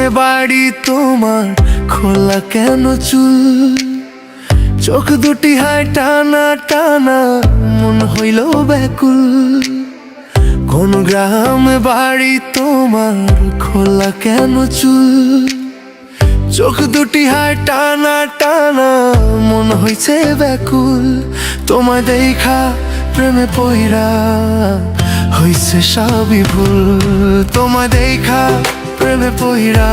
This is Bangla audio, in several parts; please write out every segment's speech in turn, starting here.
গ্রামে বাড়ি তোমার, খোলা কেন চুল? চোখ দুটি হায় টানা টানা, মন হইল ব্যাকুল। কোন গ্রামে বাড়ি তোমার, খোলা কেন চুল? চোখ দুটি হায় টানা টানা, মন হইছে ব্যাকুল। তোমায় দেখা প্রেমে পইরা হইছে সবই ভুল। তোমায় দেখা প্রেমে পইরা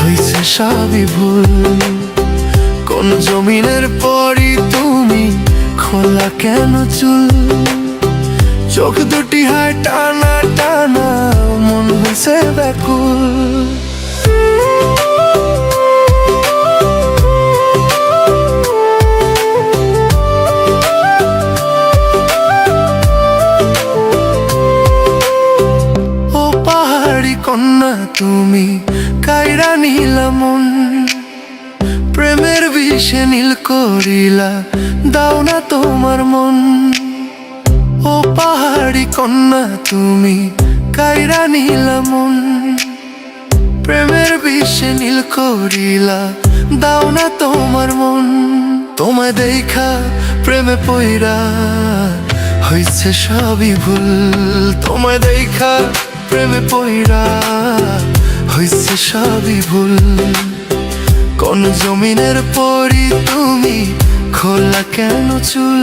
হইছে সবই ভুল। কোন জমিনের পরি তুমি, খোলা কেন চুল? চোখ দুটি হায় টানা টানা, মন হইছে ব্যাকুল। কন্যা তুমি কাইরা নিলা মন, প্রেমের বিষে নীল করিলা দাও না তোমার মন। ও পাহাড়ি কন্যা তুমি কাইরা নিলা মন, প্রেমের বিষে নীল করিলা দাও না তোমার মন। তোমায় দেখা প্রেমে পইরা হইছে সবই ভুল। তোমায় দেখা প্রেমে পইরা হইছে সবই ভুল। কোন জমিনের পরি তুমি, খোলা কেন চুল?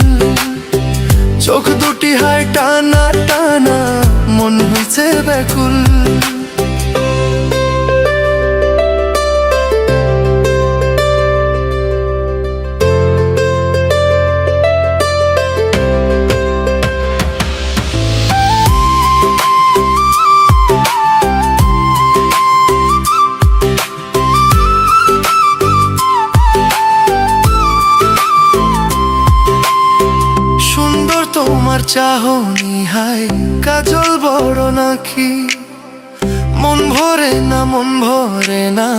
চোখ দুটি হায় টানা টানা, মন হইছে ব্যাকুল। তোমার চাহনি হায় কাজল বড় নাকি, মন ভরে না মন ভরে না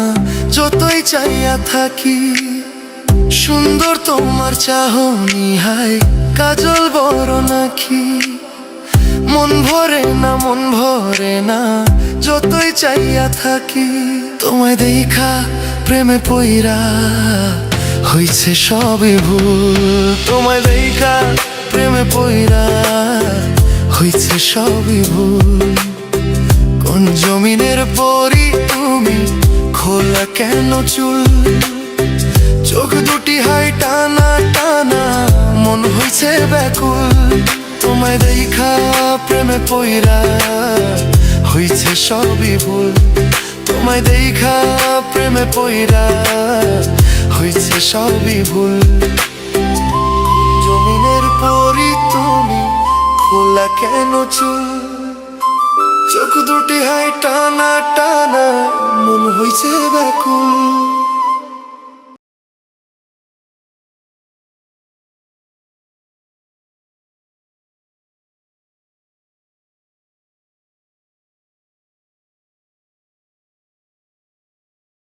যতই চাইয়া থাকি। সুন্দর তোমার চাহনি হায় কাজল বড় নাকি, মন ভরে না মন ভরে না যতই চাইয়া থাকি। তোমায় দেখা প্রেমে পইরা হইছে সবই ভুল। তোমায় দেখা প্রেমে পইরা হইছে সবই ভুল। কোন জমিনের পরি তুমি, খোলা কেন চুল? চোখ দুটি হাই টানা টানা, মন হইছে ব্যাকুল। তোমায় দেখা প্রেমে পইরা হইছে সবই ভুল। তোমায় দেখা প্রেমে পইরা হইছে সবই ভুল। জমিনের পরি তুমি, খোলা কেন চুল? চোখ দুটি হায় টানা টানা, মন হইছে ব্যাকুল।